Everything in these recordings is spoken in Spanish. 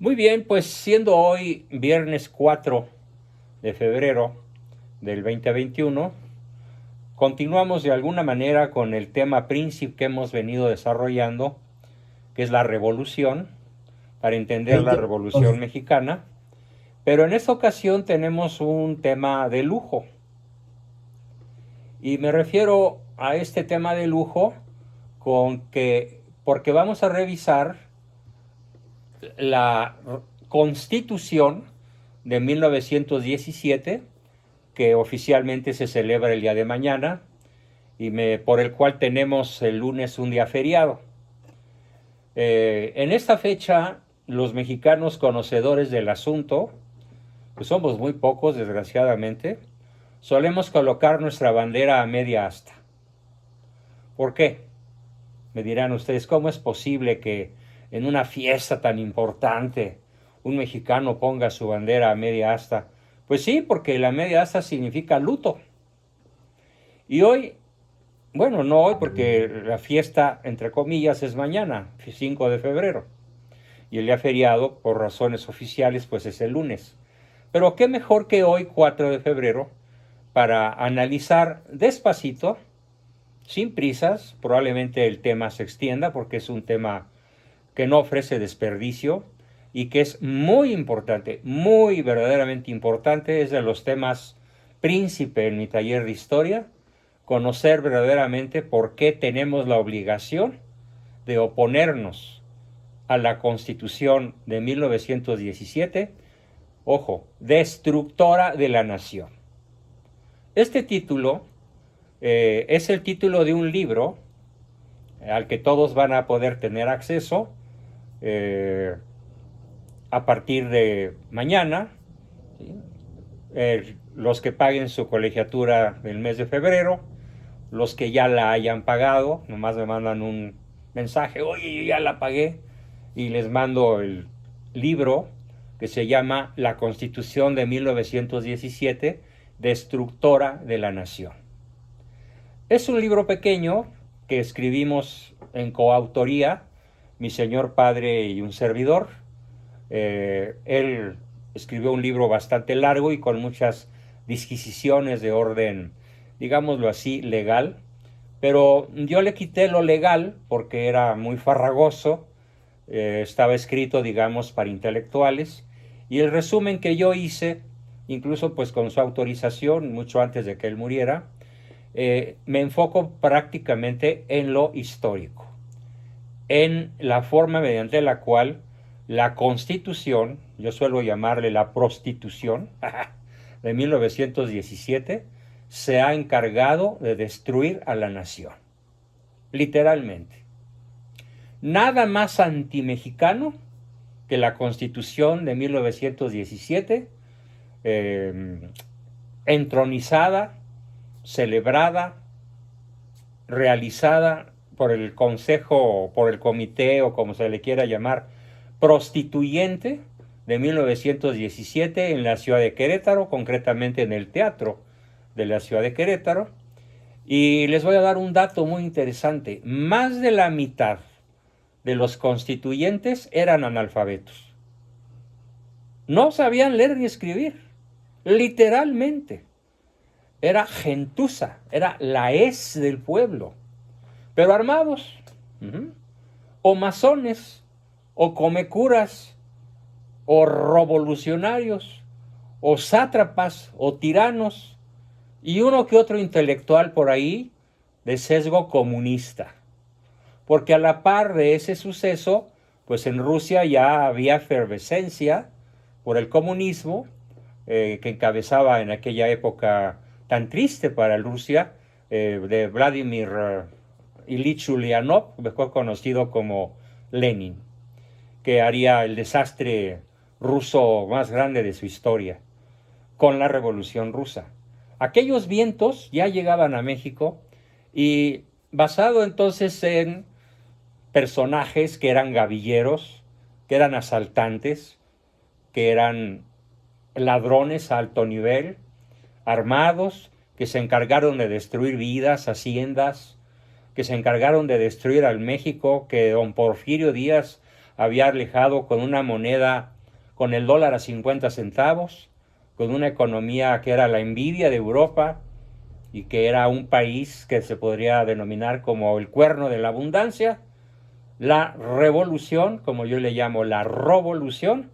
Muy bien, pues siendo hoy viernes 4 de febrero del 2021, continuamos de alguna manera con el tema príncipe que hemos venido desarrollando, que es la revolución, para entender la 20. revolución mexicana. Pero en esta ocasión tenemos un tema de lujo. Y me refiero a este tema de lujo porque vamos a revisar la Constitución de 1917, que oficialmente se celebra el día de mañana por el cual tenemos el lunes un día feriado. En esta fecha, los mexicanos conocedores del asunto, que somos muy pocos desgraciadamente, solemos colocar nuestra bandera a media asta. ¿Por qué? Me dirán ustedes, ¿cómo es posible que en una fiesta tan importante un mexicano ponga su bandera a media asta? Pues sí, porque la media asta significa luto. Y hoy, bueno, no hoy porque la fiesta, entre comillas, es mañana, 5 de febrero. Y el día feriado, por razones oficiales, pues es el lunes. Pero qué mejor que hoy, 4 de febrero, para analizar despacito, sin prisas. Probablemente el tema se extienda porque es un tema que no ofrece desperdicio y que es muy importante, muy verdaderamente importante. Es de los temas príncipe en mi taller de historia, conocer verdaderamente por qué tenemos la obligación de oponernos a la Constitución de 1917, ojo, destructora de la nación. Este título es el título de un libro al que todos van a poder tener acceso eh, a partir de mañana. ¿Sí? Los que paguen su colegiatura del mes de febrero, los que ya la hayan pagado, nomás me mandan un mensaje, oye, yo ya la pagué, y les mando el libro que se llama La Constitución de 1917, Destructora de la Nación. Es un libro pequeño que escribimos en coautoría, mi señor padre y un servidor. Él escribió un libro bastante largo y con muchas disquisiciones de orden, digámoslo así, legal, pero yo le quité lo legal porque era muy farragoso, estaba escrito, digamos, para intelectuales, y el resumen que yo hice, incluso pues con su autorización, mucho antes de que él muriera, me enfoco prácticamente en lo histórico, en la forma mediante la cual la Constitución, yo suelo llamarle la prostitución, de 1917, se ha encargado de destruir a la nación. Literalmente. Nada más antimexicano que la Constitución de 1917, eh, entronizada, celebrada, realizada por el Consejo, por el Comité o como se le quiera llamar, prostituyente de 1917 en la ciudad de Querétaro, concretamente en el teatro de la ciudad de Querétaro. Y les voy a dar un dato muy interesante. Más de la mitad de los constituyentes eran analfabetos. No sabían leer ni escribir. Literalmente. Era gentuza, era la del pueblo. Pero armados. O masones, o comecuras, o revolucionarios, o sátrapas, o tiranos, y uno que otro intelectual por ahí de sesgo comunista. Porque a la par de ese suceso, pues en Rusia ya había efervescencia por el comunismo, que encabezaba en aquella época tan triste para Rusia, de Vladimir Ilich Ulyanov, mejor conocido como Lenin, que haría el desastre ruso más grande de su historia, con la Revolución Rusa. Aquellos vientos ya llegaban a México y basado entonces en personajes que eran gavilleros, que eran asaltantes, que eran ladrones a alto nivel, armados, que se encargaron de destruir vidas, haciendas, que se encargaron de destruir al México que don Porfirio Díaz había alejado con una moneda, con el dólar a 50 centavos, con una economía que era la envidia de Europa y que era un país que se podría denominar como el cuerno de la abundancia. La revolución, como yo le llamo la revolución,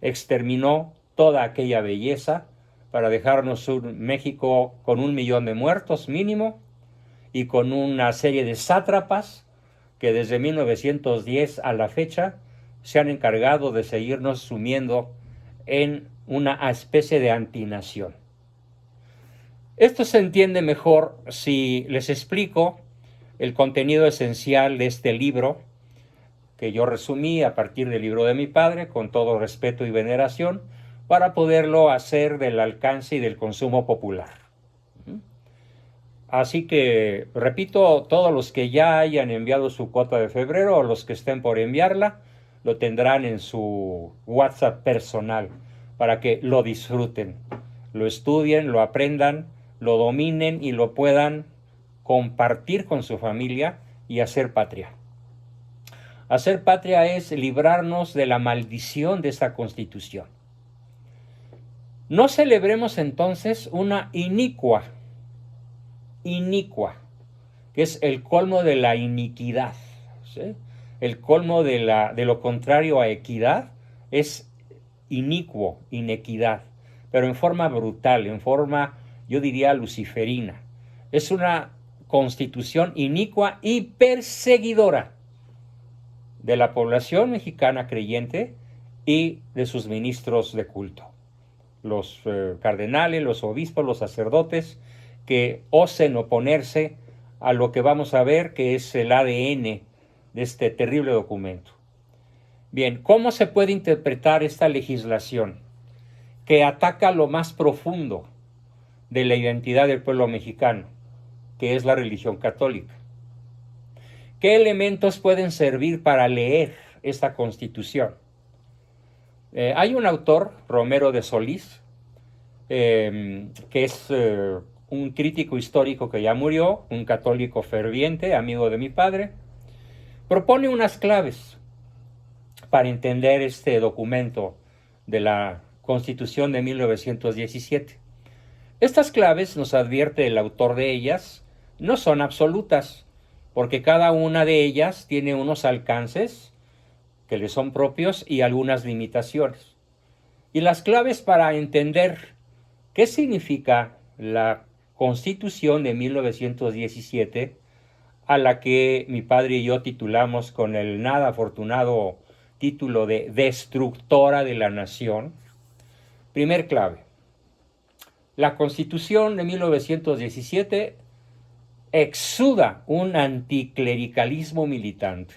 exterminó toda aquella belleza para dejarnos un México con 1 millón de muertos mínimo y con una serie de sátrapas que desde 1910 a la fecha se han encargado de seguirnos sumiendo en una especie de antinación. Esto se entiende mejor si les explico el contenido esencial de este libro, que yo resumí a partir del libro de mi padre, con todo respeto y veneración, para poderlo hacer del alcance y del consumo popular. Así que, repito, todos los que ya hayan enviado su cuota de febrero o los que estén por enviarla, lo tendrán en su WhatsApp personal para que lo disfruten, lo estudien, lo aprendan, lo dominen y lo puedan compartir con su familia y hacer patria. Hacer patria es librarnos de la maldición de esta Constitución. No celebremos entonces una inicua, que es el colmo de la iniquidad, ¿sí? El colmo de lo contrario a equidad es inicuo, inequidad, pero en forma brutal, en forma, yo diría, luciferina. Es una constitución inicua y perseguidora de la población mexicana creyente y de sus ministros de culto, los cardenales, los obispos, los sacerdotes, que osen oponerse a lo que vamos a ver que es el ADN de este terrible documento. Bien, ¿cómo se puede interpretar esta legislación que ataca lo más profundo de la identidad del pueblo mexicano, que es la religión católica? ¿Qué elementos pueden servir para leer esta Constitución? Hay un autor, Romero de Solís, que es un crítico histórico que ya murió, un católico ferviente, amigo de mi padre, propone unas claves para entender este documento de la Constitución de 1917. Estas claves, nos advierte el autor de ellas, no son absolutas, porque cada una de ellas tiene unos alcances que le son propios y algunas limitaciones. Y las claves para entender qué significa la Constitución de 1917, a la que mi padre y yo titulamos con el nada afortunado título de Destructora de la Nación. Primer clave: la Constitución de 1917 exuda un anticlericalismo militante.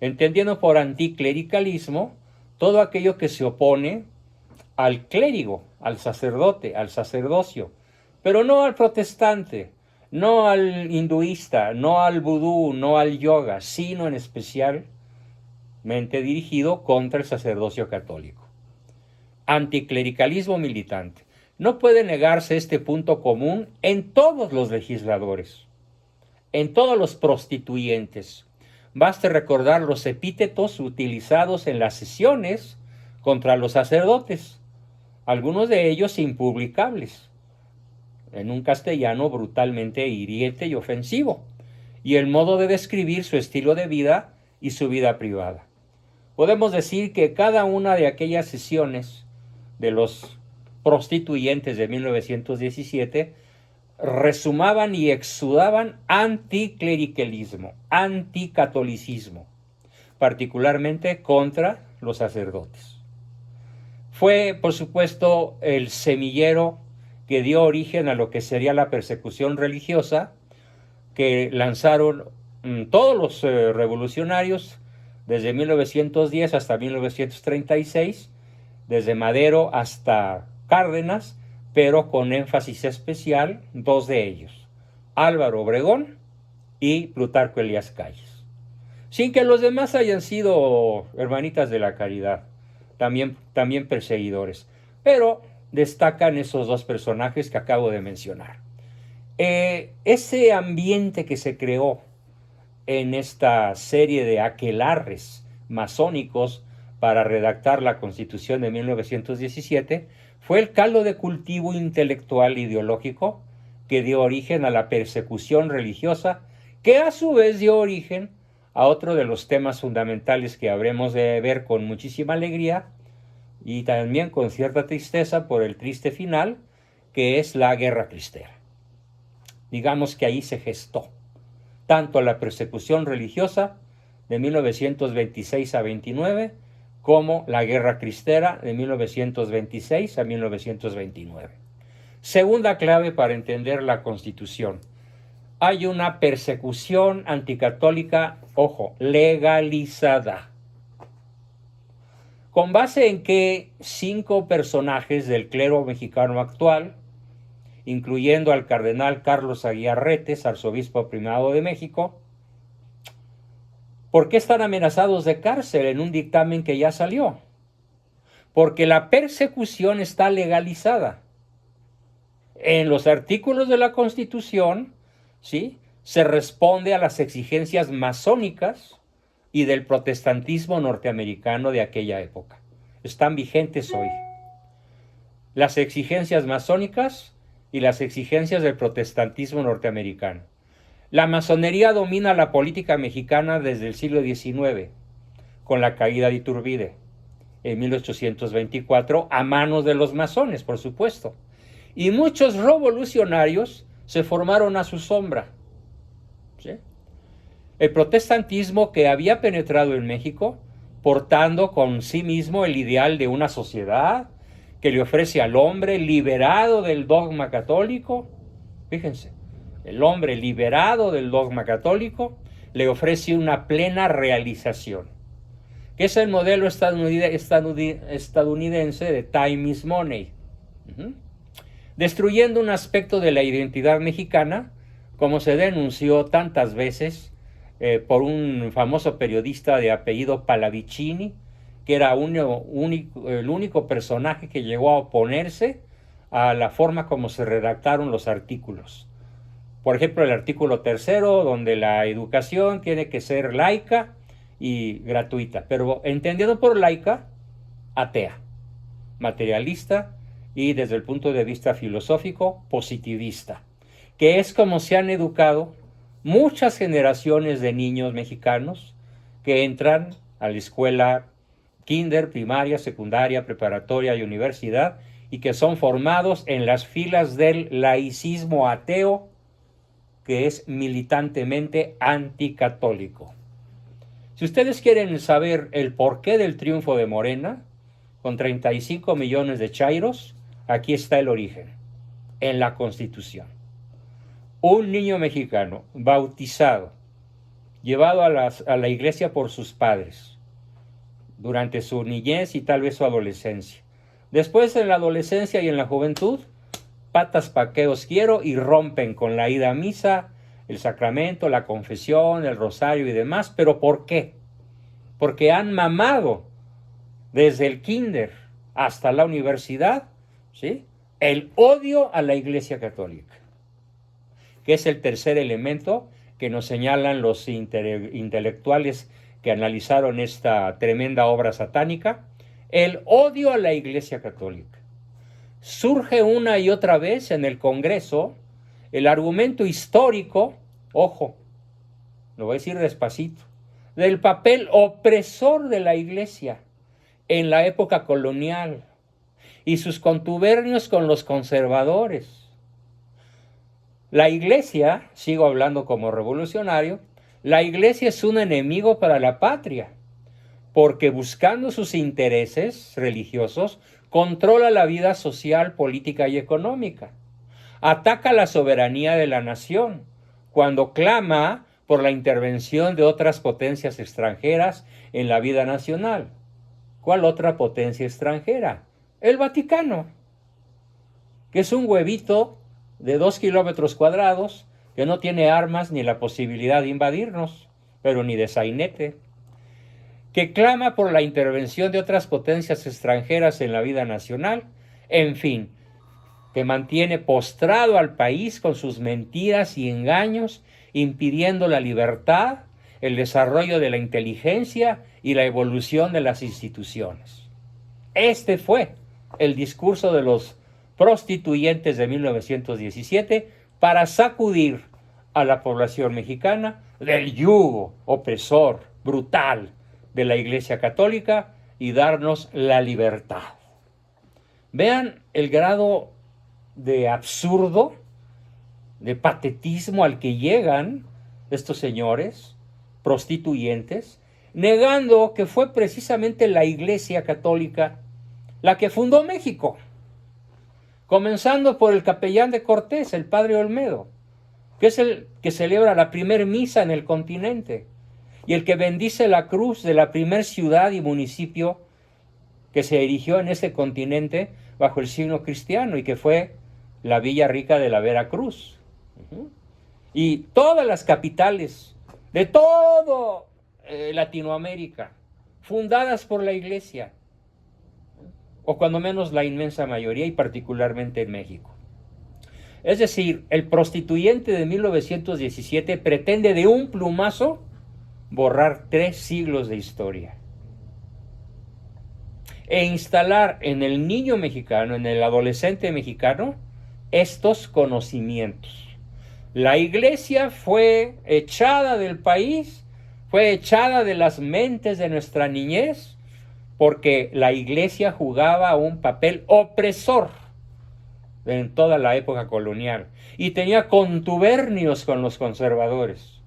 Entendiendo por anticlericalismo todo aquello que se opone al clérigo, al sacerdote, al sacerdocio, pero no al protestante, no al hinduista, no al vudú, no al yoga, sino en especialmente dirigido contra el sacerdocio católico. Anticlericalismo militante. No puede negarse este punto común en todos los legisladores, en todos los prostituyentes. Baste recordar los epítetos utilizados en las sesiones contra los sacerdotes, algunos de ellos impublicables, en un castellano brutalmente hiriente y ofensivo, y el modo de describir su estilo de vida y su vida privada. Podemos decir que cada una de aquellas sesiones de los prostituyentes de 1917 resumaban y exudaban anticlericalismo, anticatolicismo, particularmente contra los sacerdotes. Fue, por supuesto, el semillero que dio origen a lo que sería la persecución religiosa que lanzaron todos los revolucionarios desde 1910 hasta 1936, desde Madero hasta Cárdenas, pero con énfasis especial dos de ellos, Álvaro Obregón y Plutarco Elías Calles. Sin que los demás hayan sido hermanitas de la caridad, también perseguidores, pero destacan esos dos personajes que acabo de mencionar. Ese ambiente que se creó en esta serie de aquelarres masónicos para redactar la Constitución de 1917, fue el caldo de cultivo intelectual e ideológico que dio origen a la persecución religiosa, que a su vez dio origen a otro de los temas fundamentales que habremos de ver con muchísima alegría y también con cierta tristeza por el triste final, que es la Guerra Cristera. Digamos que ahí se gestó tanto la persecución religiosa de 1926 a 29 como la Guerra Cristera de 1926 a 1929. Segunda clave para entender la Constitución. Hay una persecución anticatólica, ojo, legalizada. ¿Con base en que 5 personajes del clero mexicano actual, incluyendo al cardenal Carlos Aguiar Retes, arzobispo primado de México, por qué están amenazados de cárcel en un dictamen que ya salió? Porque la persecución está legalizada. En los artículos de la Constitución, ¿sí?, se responde a las exigencias masónicas y del protestantismo norteamericano de aquella época. Están vigentes hoy. Las exigencias masónicas y las exigencias del protestantismo norteamericano. La masonería domina la política mexicana desde el siglo XIX, con la caída de Iturbide en 1824, a manos de los masones, por supuesto. Y muchos revolucionarios se formaron a su sombra, ¿sí? El protestantismo, que había penetrado en México, portando con sí mismo el ideal de una sociedad que le ofrece al hombre liberado del dogma católico. Fíjense, el hombre liberado del dogma católico le ofrece una plena realización, que es el modelo estadounidense de time is money, destruyendo un aspecto de la identidad mexicana, como se denunció tantas veces por un famoso periodista de apellido Pallavicini, que era el único personaje que llegó a oponerse a la forma como se redactaron los artículos. Por ejemplo, el artículo 3, donde la educación tiene que ser laica y gratuita, pero entendido por laica, atea, materialista y desde el punto de vista filosófico, positivista, que es como se han educado muchas generaciones de niños mexicanos que entran a la escuela kinder, primaria, secundaria, preparatoria y universidad, y que son formados en las filas del laicismo ateo, que es militantemente anticatólico. Si ustedes quieren saber el porqué del triunfo de Morena, con 35 millones de chairos, aquí está el origen, en la Constitución. Un niño mexicano bautizado, llevado a la iglesia por sus padres, durante su niñez y tal vez su adolescencia. Después, en la adolescencia y en la juventud, patas pa' que os quiero, y rompen con la ida a misa, el sacramento, la confesión, el rosario y demás. ¿Pero por qué? Porque han mamado desde el kinder hasta la universidad, ¿sí?, el odio a la Iglesia Católica, que es el tercer elemento que nos señalan los intelectuales que analizaron esta tremenda obra satánica: el odio a la Iglesia Católica. Surge una y otra vez en el Congreso el argumento histórico, ojo, lo voy a decir despacito, del papel opresor de la Iglesia en la época colonial y sus contubernios con los conservadores. La Iglesia, sigo hablando como revolucionario, la Iglesia es un enemigo para la patria, porque buscando sus intereses religiosos, controla la vida social, política y económica. Ataca la soberanía de la nación cuando clama por la intervención de otras potencias extranjeras en la vida nacional. ¿Cuál otra potencia extranjera? El Vaticano, que es un huevito de 2 kilómetros cuadrados, que no tiene armas ni la posibilidad de invadirnos, pero ni de sainete, que clama por la intervención de otras potencias extranjeras en la vida nacional, en fin, que mantiene postrado al país con sus mentiras y engaños, impidiendo la libertad, el desarrollo de la inteligencia y la evolución de las instituciones. Este fue el discurso de los prostituyentes de 1917 para sacudir a la población mexicana del yugo opresor, brutal de la Iglesia Católica y darnos la libertad. Vean el grado de absurdo, de patetismo al que llegan estos señores prostituyentes, negando que fue precisamente la Iglesia Católica la que fundó México, comenzando por el capellán de Cortés, el padre Olmedo, que es el que celebra la primer misa en el continente y el que bendice la cruz de la primer ciudad y municipio que se erigió en este continente bajo el signo cristiano y que fue la Villa Rica de la Veracruz. Y todas las capitales de todo Latinoamérica, fundadas por la Iglesia, o cuando menos la inmensa mayoría, y particularmente en México. Es decir, el prostituyente de 1917 pretende de un plumazo borrar 3 siglos de historia e instalar en el niño mexicano, en el adolescente mexicano, estos conocimientos. La Iglesia fue echada del país, fue echada de las mentes de nuestra niñez, porque la Iglesia jugaba un papel opresor en toda la época colonial y tenía contubernios con los conservadores.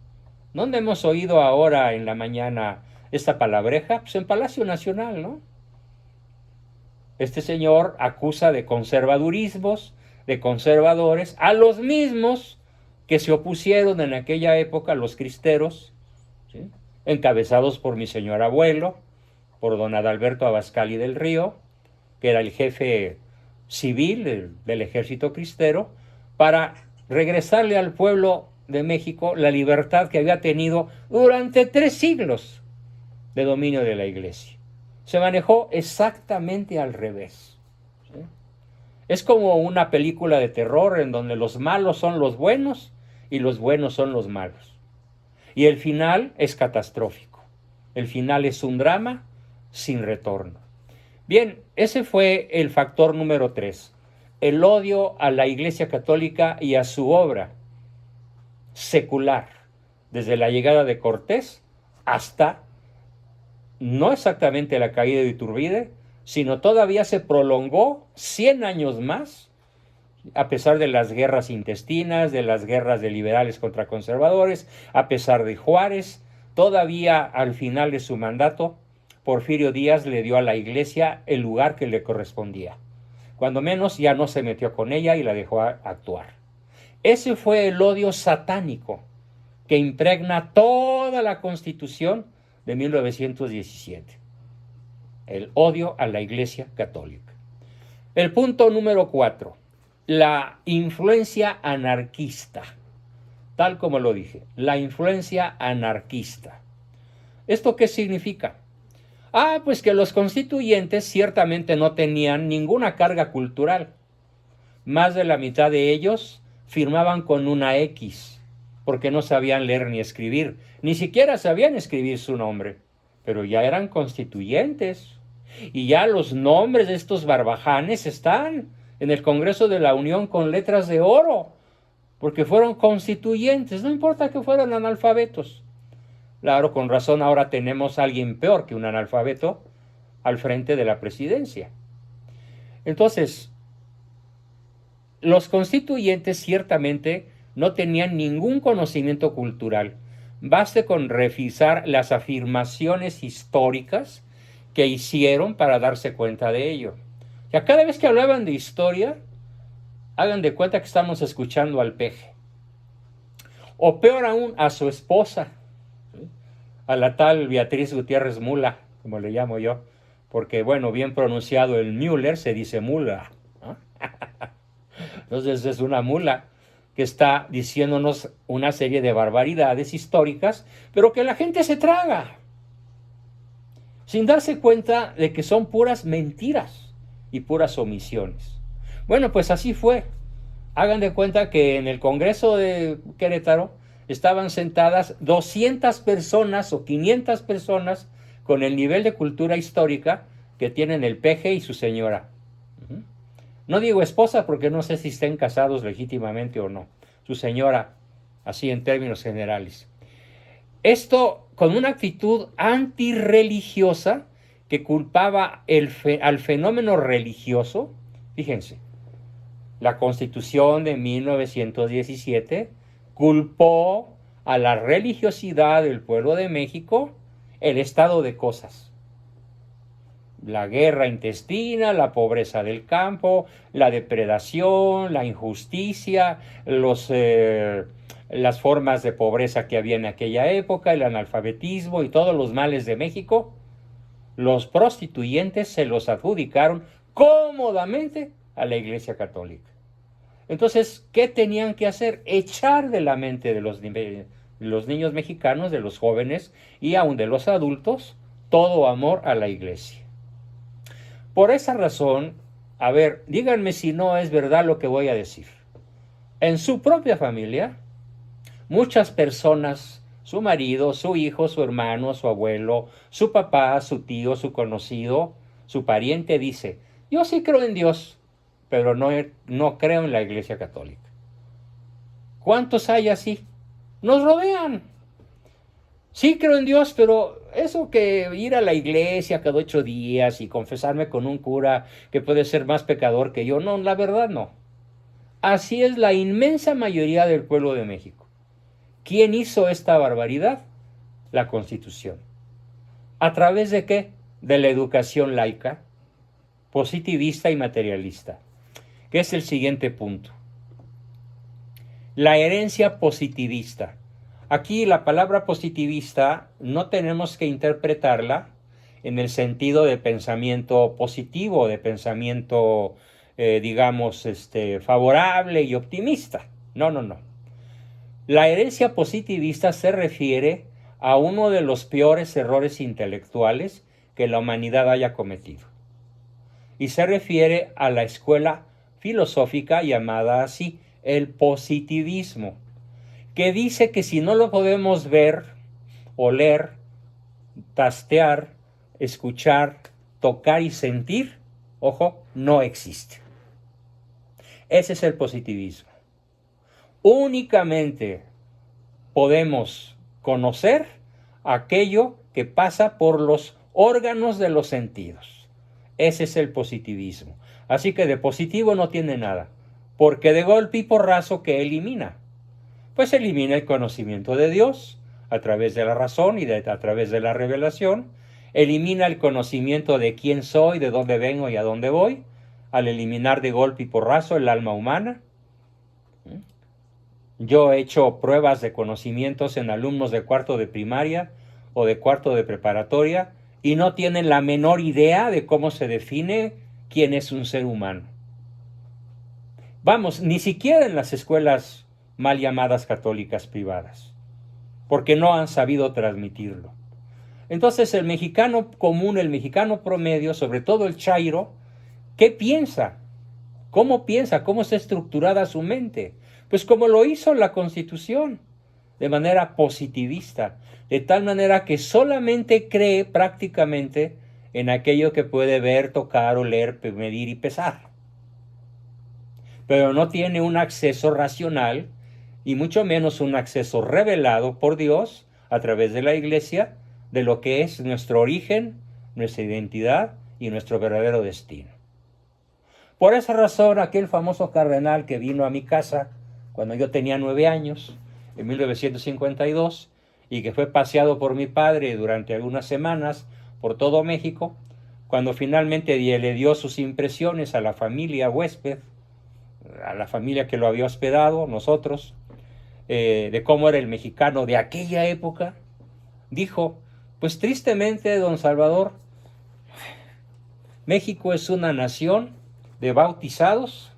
¿Dónde hemos oído ahora en la mañana esta palabreja? Pues en Palacio Nacional, ¿no? Este señor acusa de conservadurismos, de conservadores, a los mismos que se opusieron en aquella época, los cristeros, ¿sí?, encabezados por mi señor abuelo, por don Adalberto Abascal y del Río, que era el jefe civil del ejército cristero, para regresarle al pueblo de México la libertad que había tenido durante 3 siglos de dominio de la Iglesia. Se manejó exactamente al revés, ¿sí? Es como una película de terror en donde los malos son los buenos y los buenos son los malos. Y el final es catastrófico. El final es un drama sin retorno. Bien, ese fue el factor número 3, el odio a la Iglesia Católica y a su obra secular, desde la llegada de Cortés hasta, no exactamente la caída de Iturbide, sino todavía se prolongó 100 años más, a pesar de las guerras intestinas, de las guerras de liberales contra conservadores, a pesar de Juárez, todavía al final de su mandato, Porfirio Díaz le dio a la Iglesia el lugar que le correspondía. Cuando menos ya no se metió con ella y la dejó actuar. Ese fue el odio satánico que impregna toda la Constitución de 1917. El odio a la Iglesia Católica. El punto número 4, la influencia anarquista. Tal como lo dije, la influencia anarquista. ¿Esto qué significa? Pues que los constituyentes ciertamente no tenían ninguna carga cultural. Más de la mitad de ellos firmaban con una X, porque no sabían leer ni escribir, ni siquiera sabían escribir su nombre, pero ya eran constituyentes. Y ya los nombres de estos barbajanes están en el Congreso de la Unión con letras de oro, porque fueron constituyentes, no importa que fueran analfabetos. Claro, con razón ahora tenemos a alguien peor que un analfabeto al frente de la presidencia. Entonces, los constituyentes ciertamente no tenían ningún conocimiento cultural. Baste con revisar las afirmaciones históricas que hicieron para darse cuenta de ello. O sea, cada vez que hablaban de historia, hagan de cuenta que estamos escuchando al peje. O peor aún, a su esposa, a la tal Beatriz Gutiérrez Mula, como le llamo yo, porque, bueno, bien pronunciado el Müller se dice mula, ¿no? Entonces es una mula que está diciéndonos una serie de barbaridades históricas, pero que la gente se traga, sin darse cuenta de que son puras mentiras y puras omisiones. Bueno, pues así fue. Hagan de cuenta que en el Congreso de Querétaro estaban sentadas 200 personas o 500 personas con el nivel de cultura histórica que tienen el peje y su señora. No digo esposa porque no sé si estén casados legítimamente o no. Su señora, así en términos generales. Esto con una actitud antirreligiosa que culpaba al fenómeno religioso. Fíjense, la Constitución de 1917 culpó a la religiosidad del pueblo de México el estado de cosas. La guerra intestina, la pobreza del campo, la depredación, la injusticia, las formas de pobreza que había en aquella época, el analfabetismo y todos los males de México, los prostituyentes se los adjudicaron cómodamente a la Iglesia Católica. Entonces, ¿qué tenían que hacer? Echar de la mente de los niños mexicanos, de los jóvenes y aún de los adultos, todo amor a la Iglesia. Por esa razón, a ver, díganme si no es verdad lo que voy a decir. En su propia familia, muchas personas, su marido, su hijo, su hermano, su abuelo, su papá, su tío, su conocido, su pariente dice, yo sí creo en Dios, pero no creo en la Iglesia Católica. ¿Cuántos hay así? Nos rodean. Sí creo en Dios, pero eso que ir a la iglesia cada 8 días y confesarme con un cura que puede ser más pecador que yo, no, la verdad no. Así es la inmensa mayoría del pueblo de México. ¿Quién hizo esta barbaridad? La Constitución. ¿A través de qué? De la educación laica, positivista y materialista, que es el siguiente punto. La herencia positivista. Aquí la palabra positivista no tenemos que interpretarla en el sentido de pensamiento positivo, de pensamiento, digamos, favorable y optimista. No, no, no. La herencia positivista se refiere a uno de los peores errores intelectuales que la humanidad haya cometido. Y se refiere a la escuela filosófica llamada así, el positivismo, que dice que si no lo podemos ver, oler, tastear, escuchar, tocar y sentir, ojo, no existe. Ese es el positivismo. Únicamente podemos conocer aquello que pasa por los órganos de los sentidos. Ese es el positivismo. Así que de positivo no tiene nada, porque de golpe y porrazo, ¿qué elimina? Pues elimina el conocimiento de Dios a través de la razón y a través de la revelación, elimina el conocimiento de quién soy, de dónde vengo y a dónde voy, al eliminar de golpe y porrazo el alma humana. Yo he hecho pruebas de conocimientos en alumnos de cuarto de primaria o de cuarto de preparatoria y no tienen la menor idea de cómo se define quién es un ser humano. Vamos, ni siquiera en las escuelas mal llamadas católicas privadas, porque no han sabido transmitirlo. Entonces el mexicano común, el mexicano promedio, sobre todo el chairo, ¿qué piensa? ¿Cómo piensa? ¿Cómo está estructurada su mente? Pues como lo hizo la Constitución, de manera positivista, de tal manera que solamente cree prácticamente en aquello que puede ver, tocar, oler, medir y pesar. Pero no tiene un acceso racional y mucho menos un acceso revelado por Dios a través de la Iglesia de lo que es nuestro origen, nuestra identidad y nuestro verdadero destino. Por esa razón, aquel famoso cardenal que vino a mi casa cuando yo tenía 9 años, en 1952, y que fue paseado por mi padre durante algunas semanas por todo México, cuando finalmente le dio sus impresiones a la familia huésped, a la familia que lo había hospedado, nosotros, de cómo era el mexicano de aquella época, dijo, pues tristemente, don Salvador, México es una nación de bautizados,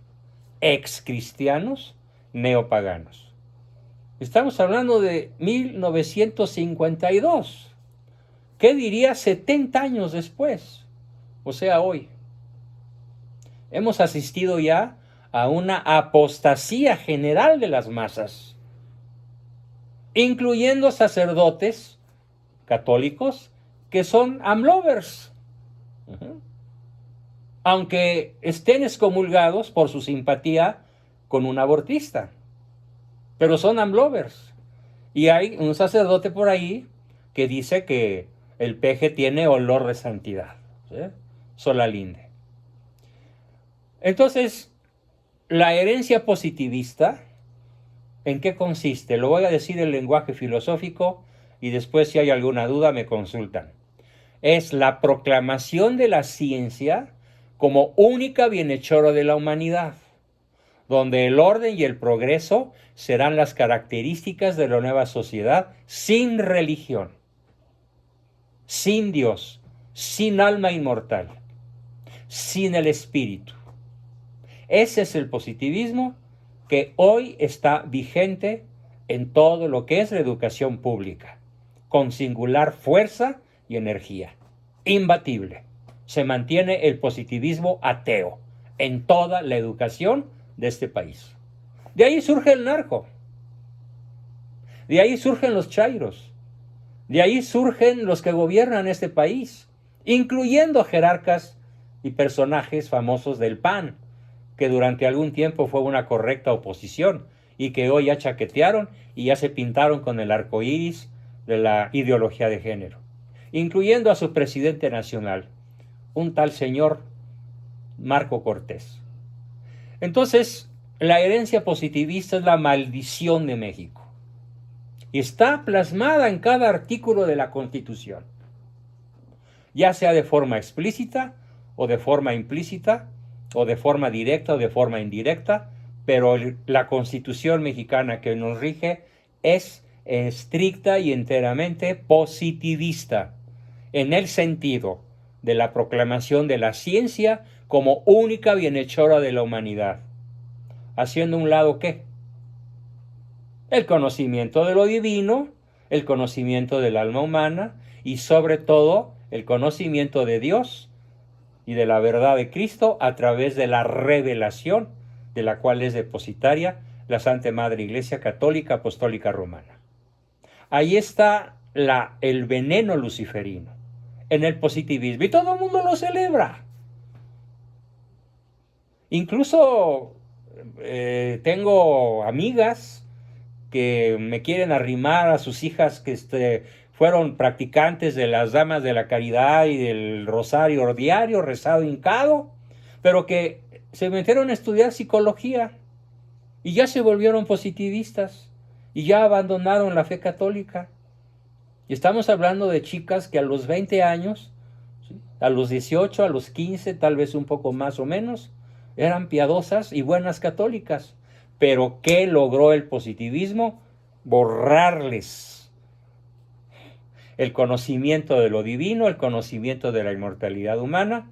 ex cristianos, neopaganos. Estamos hablando de 1952. ¿Qué diría 70 años después? O sea, hoy. Hemos asistido ya a una apostasía general de las masas. incluyendo sacerdotes católicos que son amlovers, aunque estén excomulgados por su simpatía con un abortista, pero son amlovers. Y hay un sacerdote por ahí que dice que el peje tiene olor de santidad, ¿sí? Solalinde. Entonces, la herencia positivista, ¿en qué consiste? Lo voy a decir en lenguaje filosófico y después, si hay alguna duda, me consultan. Es la proclamación de la ciencia como única bienhechora de la humanidad, donde el orden y el progreso serán las características de la nueva sociedad sin religión, sin Dios, sin alma inmortal, sin el espíritu. Ese es el positivismo que hoy está vigente en todo lo que es la educación pública, con singular fuerza y energía, imbatible. Se mantiene el positivismo ateo en toda la educación de este país. De ahí surge el narco, de ahí surgen los chairos, de ahí surgen los que gobiernan este país, incluyendo jerarcas y personajes famosos del PAN, que durante algún tiempo fue una correcta oposición y que hoy ya chaquetearon y ya se pintaron con el arco iris de la ideología de género, incluyendo a su presidente nacional, un tal señor Marco Cortés. Entonces, la herencia positivista es la maldición de México y está plasmada en cada artículo de la Constitución, ya sea de forma explícita o de forma implícita, o de forma directa o de forma indirecta, pero la Constitución mexicana que nos rige es estricta y enteramente positivista, en el sentido de la proclamación de la ciencia como única bienhechora de la humanidad, haciendo un lado ¿qué? El conocimiento de lo divino, el conocimiento del alma humana y sobre todo el conocimiento de Dios y de la verdad de Cristo a través de la revelación de la cual es depositaria la Santa Madre Iglesia Católica Apostólica Romana. Ahí está el veneno luciferino, en el positivismo, y todo el mundo lo celebra. Incluso tengo amigas que me quieren arrimar a sus hijas que fueron practicantes de las damas de la caridad y del rosario diario, rezado hincado, pero que se metieron a estudiar psicología y ya se volvieron positivistas y ya abandonaron la fe católica. Y estamos hablando de chicas que a los 20 años, ¿sí?, a los 18, a los 15, tal vez un poco más o menos, eran piadosas y buenas católicas. Pero ¿qué logró el positivismo? Borrarles el conocimiento de lo divino, el conocimiento de la inmortalidad humana,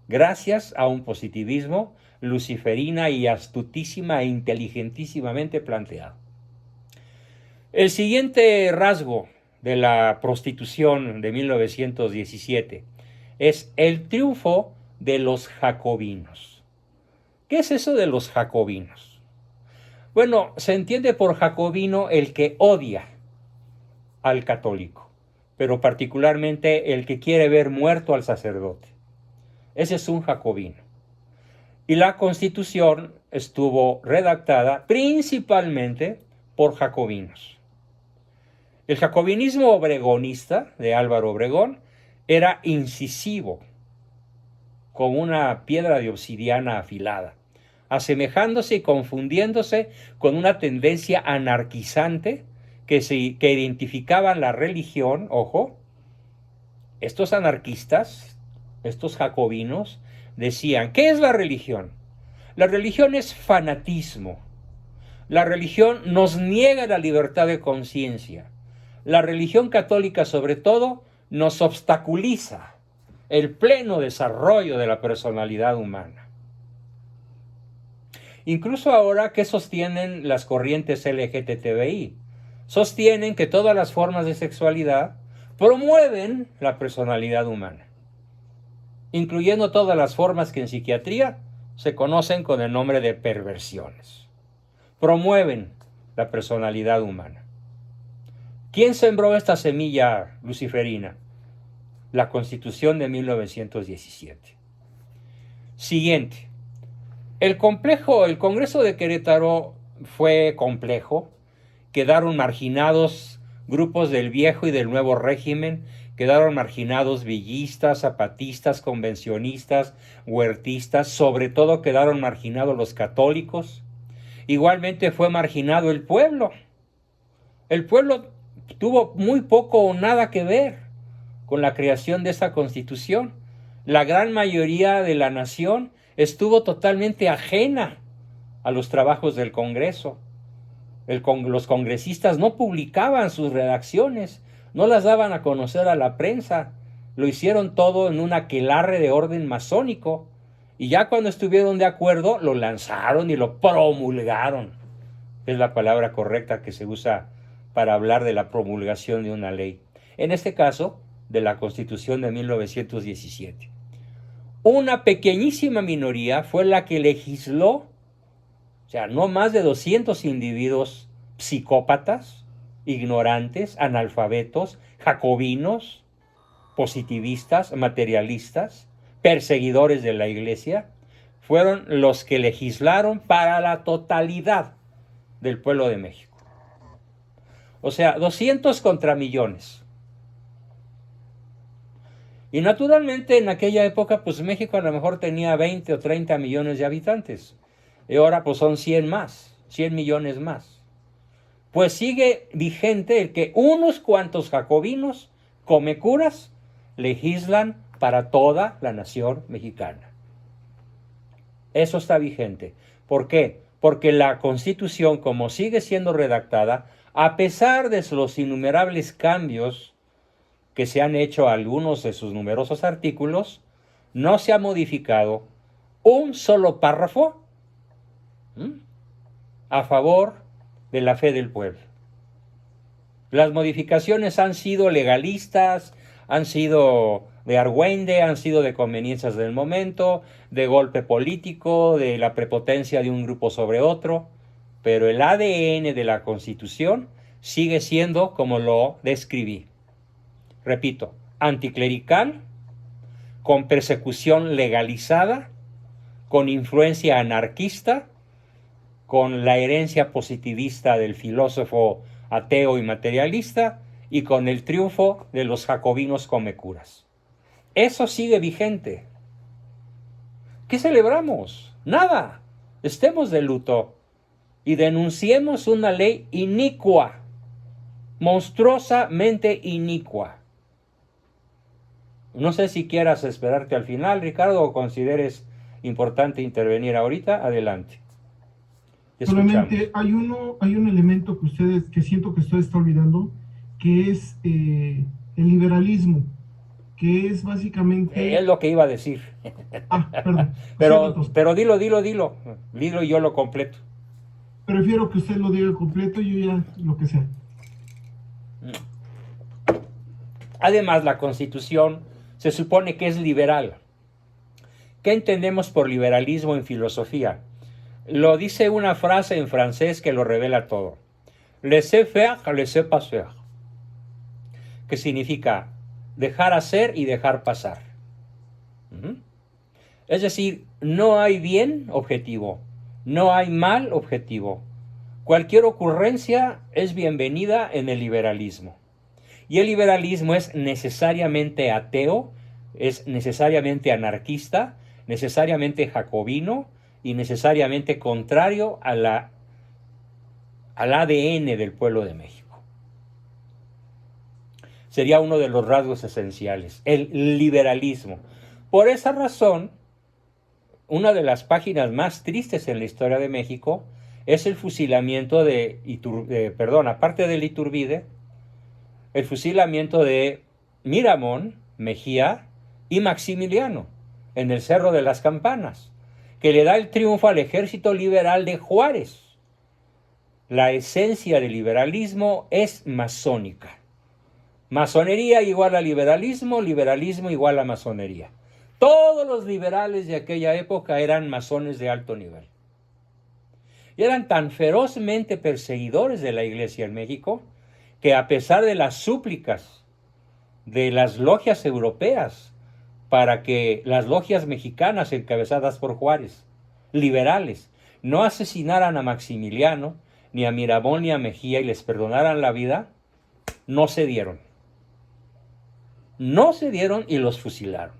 gracias a un positivismo luciferina y astutísima e inteligentísimamente planteado. El siguiente rasgo de la prostitución de 1917 es el triunfo de los jacobinos. ¿Qué es eso de los jacobinos? Bueno, se entiende por jacobino el que odia al católico, pero particularmente el que quiere ver muerto al sacerdote. Ese es un jacobino. Y la Constitución estuvo redactada principalmente por jacobinos. El jacobinismo obregonista de Álvaro Obregón era incisivo, como una piedra de obsidiana afilada, asemejándose y confundiéndose con una tendencia anarquizante que identificaban la religión. Ojo, estos anarquistas, estos jacobinos, decían, ¿qué es la religión? La religión es fanatismo. La religión nos niega la libertad de conciencia. La religión católica, sobre todo, nos obstaculiza el pleno desarrollo de la personalidad humana. Incluso ahora, ¿qué sostienen las corrientes LGTBI? Sostienen que todas las formas de sexualidad promueven la personalidad humana, incluyendo todas las formas que en psiquiatría se conocen con el nombre de perversiones. Promueven la personalidad humana. ¿Quién sembró esta semilla luciferina? La Constitución de 1917. Siguiente. El Congreso de Querétaro fue complejo. Quedaron marginados grupos del viejo y del nuevo régimen, quedaron marginados villistas, zapatistas, convencionistas, huertistas, sobre todo quedaron marginados los católicos. Igualmente fue marginado el pueblo. El pueblo tuvo muy poco o nada que ver con la creación de esta Constitución. La gran mayoría de la nación estuvo totalmente ajena a los trabajos del Congreso. Los congresistas no publicaban sus redacciones, no las daban a conocer a la prensa, lo hicieron todo en un aquelarre de orden masónico, y ya cuando estuvieron de acuerdo lo lanzaron y lo promulgaron. Es la palabra correcta que se usa para hablar de la promulgación de una ley. En este caso, de la Constitución de 1917. Una pequeñísima minoría fue la que legisló, o sea, no más de 200 individuos psicópatas, ignorantes, analfabetos, jacobinos, positivistas, materialistas, perseguidores de la iglesia, fueron los que legislaron para la totalidad del pueblo de México. O sea, 200 contra millones. Y naturalmente en aquella época, pues México a lo mejor tenía 20 o 30 millones de habitantes. Y ahora pues son 100 más, 100 millones más. Pues sigue vigente el que unos cuantos jacobinos, comecuras, legislan para toda la nación mexicana. Eso está vigente. ¿Por qué? Porque la Constitución, como sigue siendo redactada, a pesar de los innumerables cambios que se han hecho a algunos de sus numerosos artículos, no se ha modificado un solo párrafo a favor de la fe del pueblo. Las modificaciones han sido legalistas, han sido de argüende, han sido de conveniencias del momento, de golpe político, de la prepotencia de un grupo sobre otro, pero el ADN de la Constitución sigue siendo como lo describí. Repito, anticlerical, con persecución legalizada, con influencia anarquista, con la herencia positivista del filósofo ateo y materialista, y con el triunfo de los jacobinos comecuras. Eso sigue vigente. ¿Qué celebramos? Nada. Estemos de luto y denunciemos una ley inicua, monstruosamente inicua. No sé si quieras esperarte al final, Ricardo, o consideres importante intervenir ahorita. Adelante. Solamente hay un elemento que siento que usted está olvidando, que es el liberalismo, que es básicamente... Es lo que iba a decir. Perdón. pero dilo. Dilo y yo lo completo. Prefiero que usted lo diga completo y yo ya lo que sea. Además, la Constitución se supone que es liberal. ¿Qué entendemos por liberalismo en filosofía? Lo dice una frase en francés que lo revela todo. Laissez-faire, laissez-passer. Que significa dejar hacer y dejar pasar. Es decir, no hay bien objetivo, no hay mal objetivo. Cualquier ocurrencia es bienvenida en el liberalismo. Y el liberalismo es necesariamente ateo, es necesariamente anarquista, necesariamente jacobino y necesariamente contrario al ADN del pueblo de México. Sería uno de los rasgos esenciales, el liberalismo. Por esa razón, una de las páginas más tristes en la historia de México es el fusilamiento aparte del Iturbide, el fusilamiento de Miramón, Mejía y Maximiliano en el Cerro de las Campanas, que le da el triunfo al ejército liberal de Juárez. La esencia del liberalismo es masónica. Masonería igual a liberalismo, liberalismo igual a masonería. Todos los liberales de aquella época eran masones de alto nivel. Y eran tan ferozmente perseguidores de la iglesia en México que a pesar de las súplicas de las logias europeas para que las logias mexicanas encabezadas por Juárez, liberales, no asesinaran a Maximiliano, ni a Miramón, ni a Mejía y les perdonaran la vida, no cedieron. No cedieron y los fusilaron.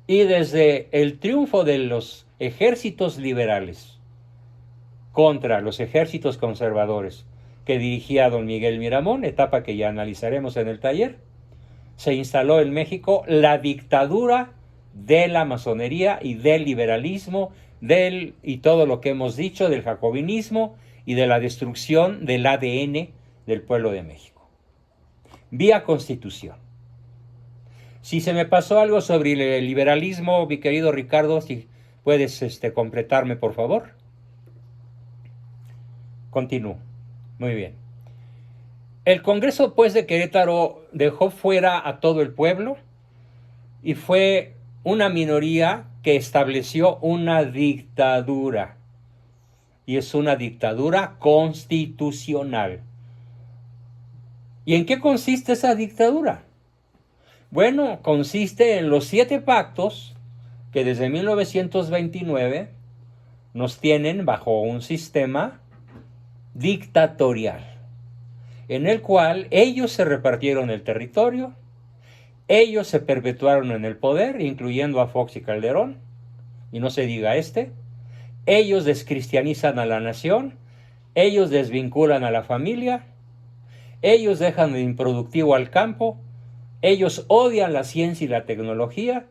Y desde el triunfo de los ejércitos liberales contra los ejércitos conservadores que dirigía don Miguel Miramón, etapa que ya analizaremos en el taller, se instaló en México la dictadura de la masonería y del liberalismo, y todo lo que hemos dicho, del jacobinismo y de la destrucción del ADN del pueblo de México. Vía Constitución. Si se me pasó algo sobre el liberalismo, mi querido Ricardo, si puedes completarme, por favor. Continúo. Muy bien. El Congreso, pues, de Querétaro dejó fuera a todo el pueblo y fue una minoría que estableció una dictadura. Y es una dictadura constitucional. ¿Y en qué consiste esa dictadura? Bueno, consiste en los 7 pactos que desde 1929 nos tienen bajo un sistema dictatorial, en el cual ellos se repartieron el territorio, ellos se perpetuaron en el poder, incluyendo a Fox y Calderón, y no se diga ellos descristianizan a la nación, ellos desvinculan a la familia, ellos dejan de improductivo al campo, ellos odian la ciencia y la tecnología.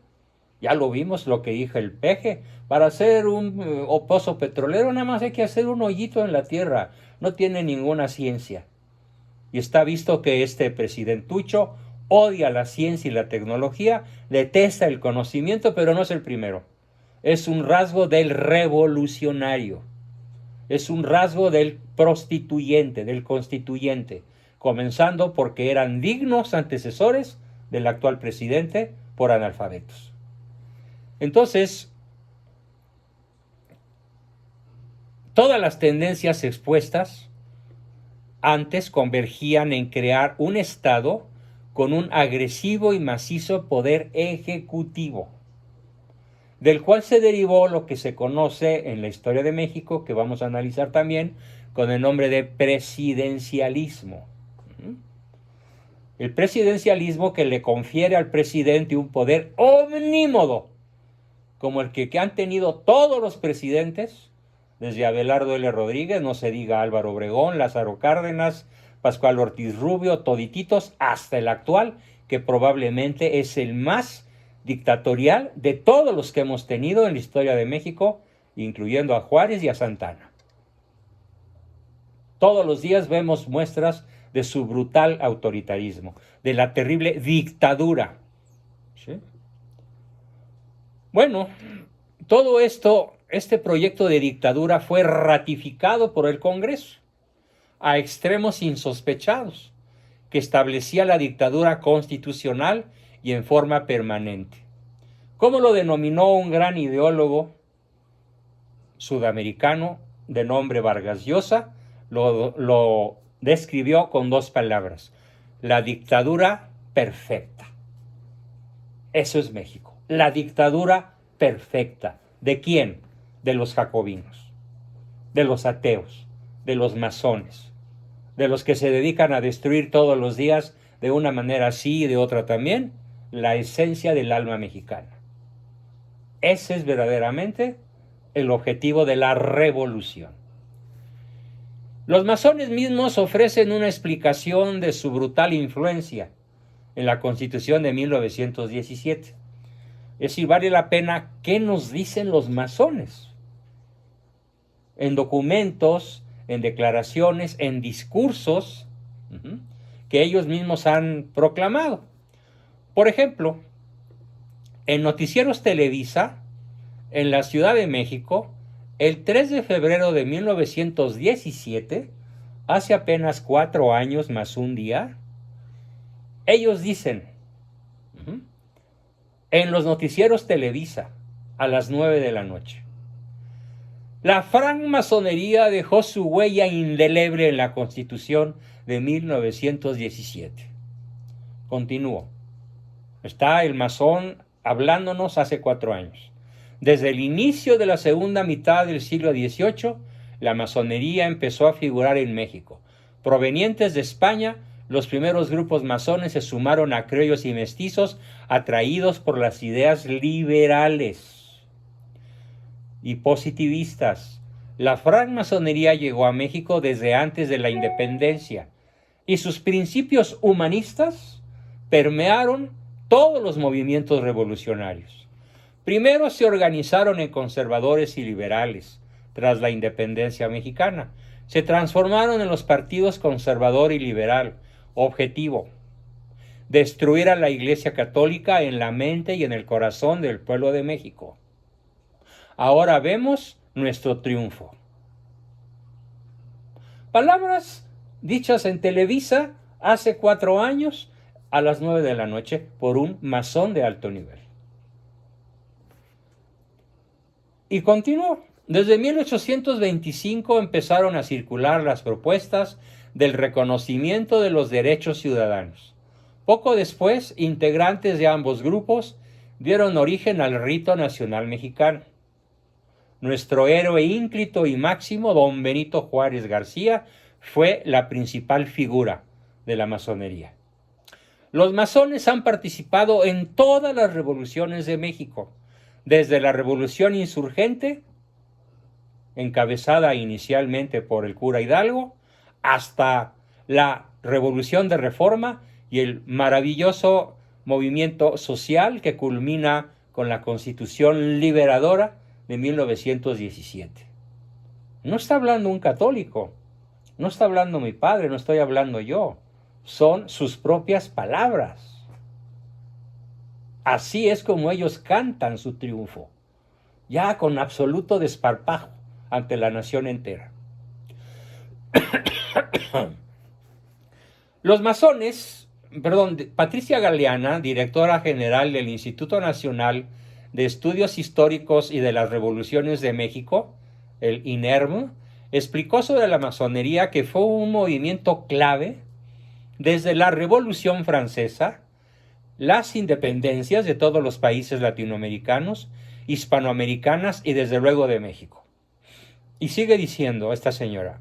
Ya lo vimos lo que dijo el Peje, para hacer un pozo petrolero nada más hay que hacer un hoyito en la tierra, no tiene ninguna ciencia. Y está visto que este presidentucho odia la ciencia y la tecnología, detesta el conocimiento, pero no es el primero. Es un rasgo del revolucionario, es un rasgo del prostituyente, del constituyente, comenzando porque eran dignos antecesores del actual presidente por analfabetos. Entonces, todas las tendencias expuestas antes convergían en crear un Estado con un agresivo y macizo poder ejecutivo, del cual se derivó lo que se conoce en la historia de México, que vamos a analizar también, con el nombre de presidencialismo. El presidencialismo que le confiere al presidente un poder omnímodo, como el que han tenido todos los presidentes, desde Abelardo L. Rodríguez, no se diga Álvaro Obregón, Lázaro Cárdenas, Pascual Ortiz Rubio, todititos, hasta el actual, que probablemente es el más dictatorial de todos los que hemos tenido en la historia de México, incluyendo a Juárez y a Santana. Todos los días vemos muestras de su brutal autoritarismo, de la terrible dictadura. ¿Sí? Bueno, todo esto, este proyecto de dictadura fue ratificado por el Congreso a extremos insospechados, que establecía la dictadura constitucional y en forma permanente. ¿Cómo lo denominó un gran ideólogo sudamericano de nombre Vargas Llosa? Lo describió con 2 palabras: la dictadura perfecta. Eso es México, la dictadura perfecta. ¿De quién? De los jacobinos, de los ateos, de los masones, de los que se dedican a destruir todos los días, de una manera así y de otra también, la esencia del alma mexicana. Ese es verdaderamente el objetivo de la revolución. Los masones mismos ofrecen una explicación de su brutal influencia en la Constitución de 1917. Es decir, vale la pena qué nos dicen los masones en documentos, en declaraciones, en discursos que ellos mismos han proclamado. Por ejemplo, en Noticieros Televisa, en la Ciudad de México, el 3 de febrero de 1917, hace apenas 4 años más un día, ellos dicen, en los Noticieros Televisa, a las 9 de la noche, La francmasonería dejó su huella indeleble en la Constitución de 1917. Continúo. Está el masón hablándonos hace 4 años. Desde el inicio de la segunda mitad del siglo XVIII, la masonería empezó a figurar en México. Provenientes de España, los primeros grupos masones se sumaron a criollos y mestizos atraídos por las ideas liberales y positivistas. La francmasonería llegó a México desde antes de la independencia y sus principios humanistas permearon todos los movimientos revolucionarios. Primero se organizaron en conservadores y liberales tras la independencia mexicana. Se transformaron en los partidos conservador y liberal. Objetivo: destruir a la Iglesia Católica en la mente y en el corazón del pueblo de México. Ahora vemos nuestro triunfo. Palabras dichas en Televisa hace 4 años a las 9 de la noche por un masón de alto nivel. Y continuó. Desde 1825 empezaron a circular las propuestas del reconocimiento de los derechos ciudadanos. Poco después, integrantes de ambos grupos dieron origen al rito nacional mexicano. Nuestro héroe ínclito y máximo, don Benito Juárez García, fue la principal figura de la masonería. Los masones han participado en todas las revoluciones de México, desde la Revolución Insurgente, encabezada inicialmente por el cura Hidalgo, hasta la Revolución de Reforma y el maravilloso movimiento social que culmina con la Constitución Liberadora de 1917. No está hablando un católico, no está hablando mi padre, no estoy hablando yo. Son sus propias palabras. Así es como ellos cantan su triunfo, ya con absoluto desparpajo ante la nación entera. Los masones, Patricia Galeana, directora general del Instituto Nacional de Estudios Históricos y de las Revoluciones de México, el INERM, explicó sobre la masonería que fue un movimiento clave desde la Revolución Francesa, las independencias de todos los países latinoamericanos, hispanoamericanas y desde luego de México. Y sigue diciendo esta señora: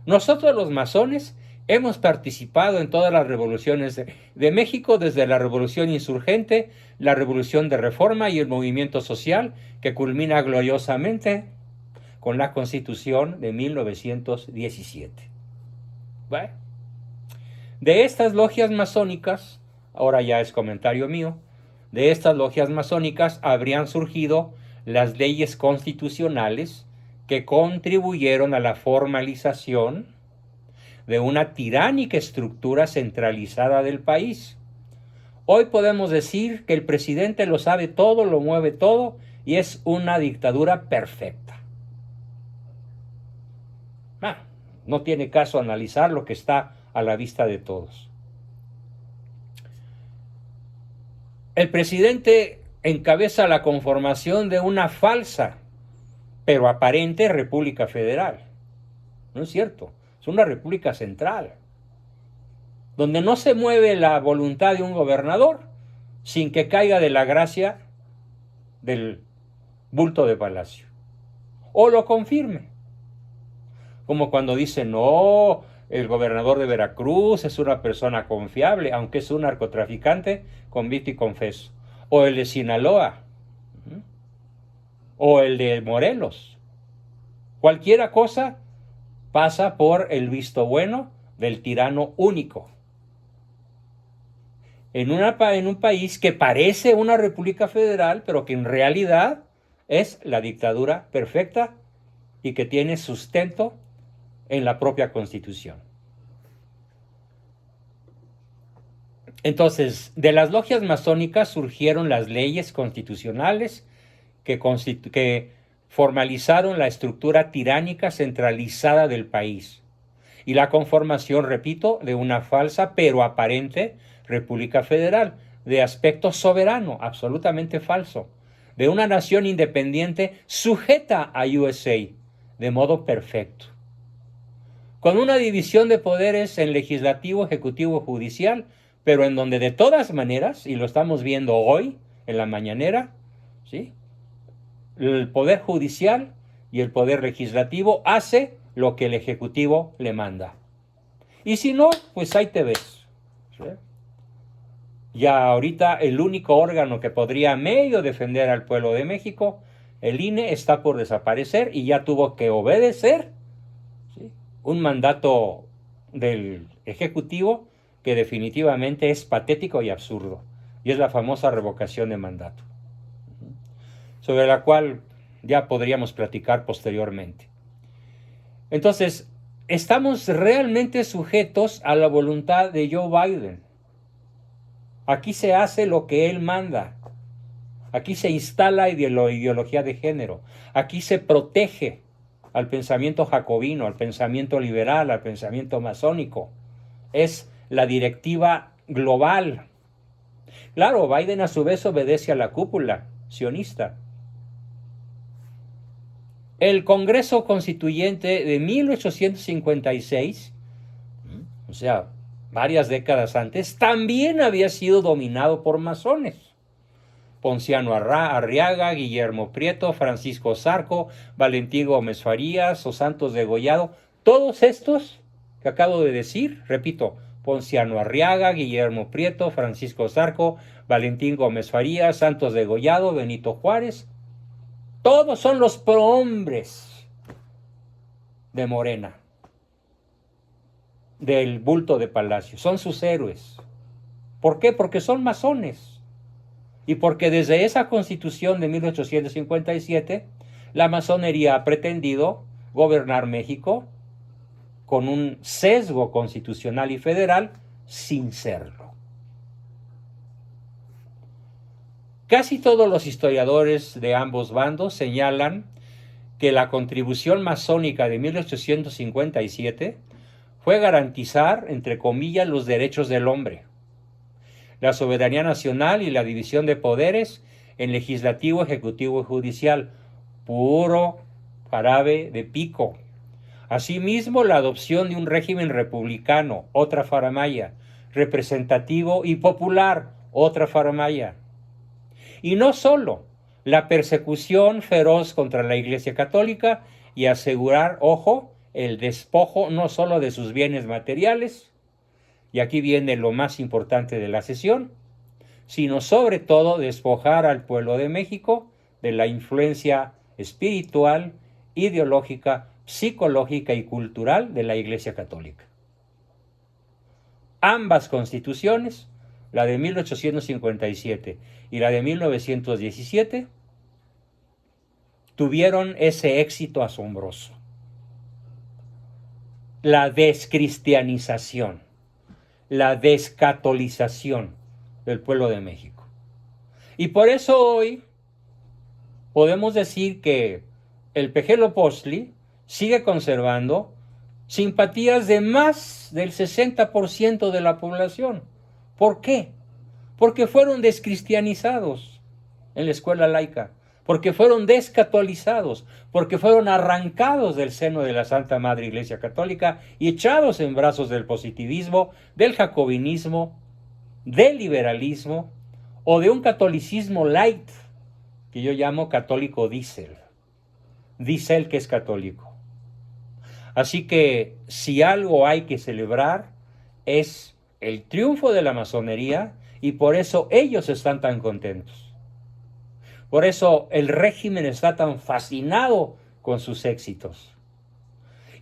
nosotros los masones hemos participado en todas las revoluciones de México, desde la Revolución Insurgente, la Revolución de Reforma y el movimiento social que culmina gloriosamente con la Constitución de 1917. ¿Vale? De estas logias masónicas, ahora ya es comentario mío, de estas logias masónicas habrían surgido las leyes constitucionales que contribuyeron a la formalización de una tiránica estructura centralizada del país. Hoy podemos decir que el presidente lo sabe todo, lo mueve todo y es una dictadura perfecta. No tiene caso analizar lo que está a la vista de todos. El presidente encabeza la conformación de una falsa, pero aparente república federal. No es cierto, es una república central, donde no se mueve la voluntad de un gobernador sin que caiga de la gracia del bulto de palacio, o lo confirme. Como cuando dicen, no, el gobernador de Veracruz es una persona confiable, aunque es un narcotraficante convicto y confeso. O el de Sinaloa, o el de Morelos. Cualquiera cosa pasa por el visto bueno del tirano único. En un país que parece una república federal, pero que en realidad es la dictadura perfecta y que tiene sustento en la propia Constitución. Entonces, de las logias masónicas surgieron las leyes constitucionales que formalizaron la estructura tiránica centralizada del país y la conformación, repito, de una falsa pero aparente república federal, de aspecto soberano, absolutamente falso, de una nación independiente sujeta a USA, de modo perfecto, con una división de poderes en legislativo, ejecutivo, judicial, pero en donde de todas maneras, y lo estamos viendo hoy en la mañanera, ¿sí?, el poder judicial y el poder legislativo hace lo que el ejecutivo le manda. Y si no, pues ahí te ves, ¿sí? Ya ahorita el único órgano que podría medio defender al pueblo de México, el INE, está por desaparecer y ya tuvo que obedecer, ¿sí?, un mandato del Ejecutivo que definitivamente es patético y absurdo, y es la famosa revocación de mandato, sobre la cual ya podríamos platicar posteriormente. Entonces, estamos realmente sujetos a la voluntad de Joe Biden. Aquí se hace lo que él manda. Aquí se instala la ideología de género. Aquí se protege al pensamiento jacobino, al pensamiento liberal, al pensamiento masónico. Es la directiva global. Claro, Biden a su vez obedece a la cúpula sionista. El Congreso Constituyente de 1856, o sea, varias décadas antes, también había sido dominado por masones. Ponciano Arriaga, Guillermo Prieto, Francisco Zarco, Valentín Gómez Farías o Santos Degollado, todos estos que acabo de decir, repito, Ponciano Arriaga, Guillermo Prieto, Francisco Zarco, Valentín Gómez Farías, Santos Degollado, Benito Juárez, todos son los prohombres de Morena, del bulto de Palacio, son sus héroes. ¿Por qué? Porque son masones. Y porque desde esa Constitución de 1857, la masonería ha pretendido gobernar México con un sesgo constitucional y federal sin serlo. Casi todos los historiadores de ambos bandos señalan que la contribución masónica de 1857 fue garantizar, entre comillas, los derechos del hombre, la soberanía nacional y la división de poderes en legislativo, ejecutivo y judicial, puro jarabe de pico. Asimismo, la adopción de un régimen republicano, otra faramaya, representativo y popular, otra faramaya. Y no solo la persecución feroz contra la Iglesia Católica y asegurar, ojo, el despojo no solo de sus bienes materiales, y aquí viene lo más importante de la sesión, sino sobre todo despojar al pueblo de México de la influencia espiritual, ideológica, psicológica y cultural de la Iglesia Católica. Ambas constituciones, la de 1857 y la de 1917, tuvieron ese éxito asombroso: la descristianización, la descatolización del pueblo de México. Y por eso hoy podemos decir que el Pejelo-Postli sigue conservando simpatías de más del 60% de la población. ¿Por qué? Porque fueron descristianizados en la escuela laica, porque fueron descatolizados, porque fueron arrancados del seno de la Santa Madre Iglesia Católica y echados en brazos del positivismo, del jacobinismo, del liberalismo o de un catolicismo light, que yo llamo católico diésel. Diésel que es católico. Así que si algo hay que celebrar es el triunfo de la masonería, y por eso ellos están tan contentos. Por eso el régimen está tan fascinado con sus éxitos.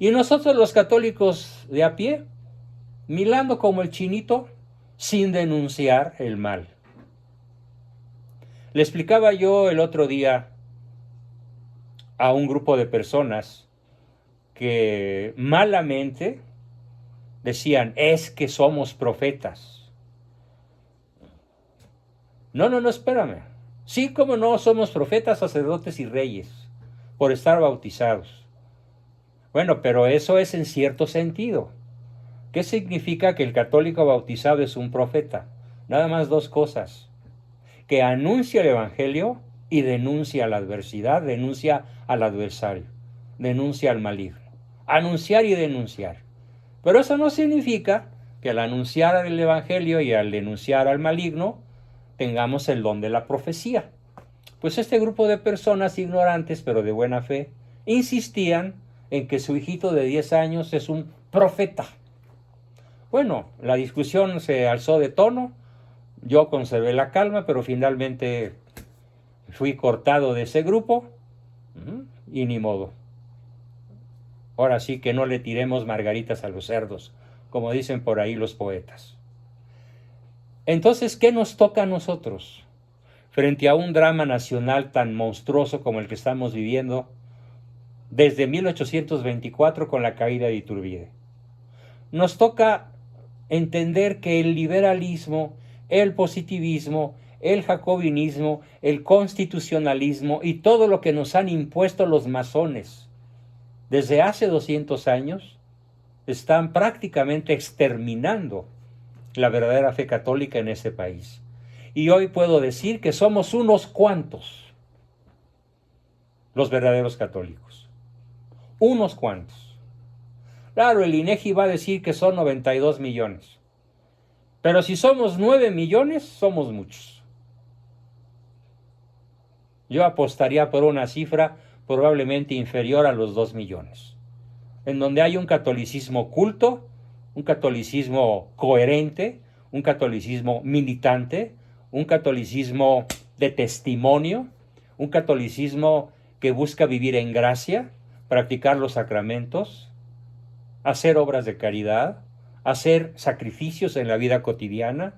Y nosotros los católicos de a pie, milando como el chinito, sin denunciar el mal. Le explicaba yo el otro día a un grupo de personas que malamente decían, es que somos profetas. No, espérame. Sí, como no, somos profetas, sacerdotes y reyes, por estar bautizados. Bueno, pero eso es en cierto sentido. ¿Qué significa que el católico bautizado es un profeta? Nada más dos cosas: que anuncia el evangelio y denuncia la adversidad, denuncia al adversario. denuncia al maligno. Anunciar y denunciar. Pero eso no significa que al anunciar el Evangelio y al denunciar al maligno tengamos el don de la profecía. Pues este grupo de personas ignorantes pero de buena fe insistían en que su hijito de 10 años es un profeta. Bueno, la discusión se alzó de tono, yo conservé la calma, pero finalmente fui cortado de ese grupo y ni modo. Ahora sí que no le tiremos margaritas a los cerdos, como dicen por ahí los poetas. Entonces, ¿qué nos toca a nosotros? Frente a un drama nacional tan monstruoso como el que estamos viviendo desde 1824 con la caída de Iturbide. Nos toca entender que el liberalismo, el positivismo, el jacobinismo, el constitucionalismo y todo lo que nos han impuesto los masones desde hace 200 años están prácticamente exterminando la verdadera fe católica en este país. Y hoy puedo decir que somos unos cuantos los verdaderos católicos. Unos cuantos. Claro, el INEGI va a decir que son 92 millones. Pero si somos 9 millones, somos muchos. Yo apostaría por una cifra probablemente inferior a los 2 millones. En donde hay un catolicismo culto, un catolicismo coherente, un catolicismo militante, un catolicismo de testimonio, un catolicismo que busca vivir en gracia, practicar los sacramentos, hacer obras de caridad, hacer sacrificios en la vida cotidiana,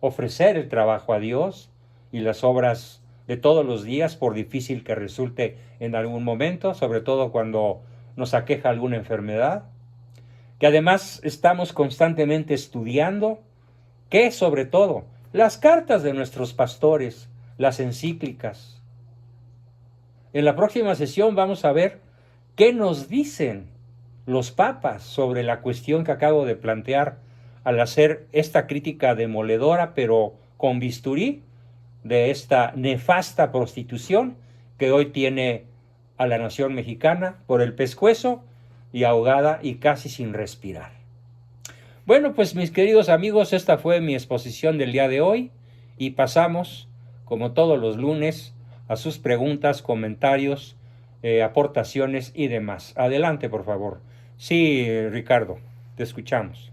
ofrecer el trabajo a Dios y las obras de todos los días, por difícil que resulte en algún momento, sobre todo cuando nos aqueja alguna enfermedad, que además estamos constantemente estudiando, que sobre todo las cartas de nuestros pastores, las encíclicas. En la próxima sesión vamos a ver qué nos dicen los papas sobre la cuestión que acabo de plantear al hacer esta crítica demoledora, pero con bisturí, de esta nefasta prostitución que hoy tiene a la nación mexicana por el pescuezo y ahogada y casi sin respirar. Bueno, pues mis queridos amigos, esta fue mi exposición del día de hoy y pasamos, como todos los lunes, a sus preguntas, comentarios, aportaciones y demás. Adelante, por favor. Sí, Ricardo, te escuchamos.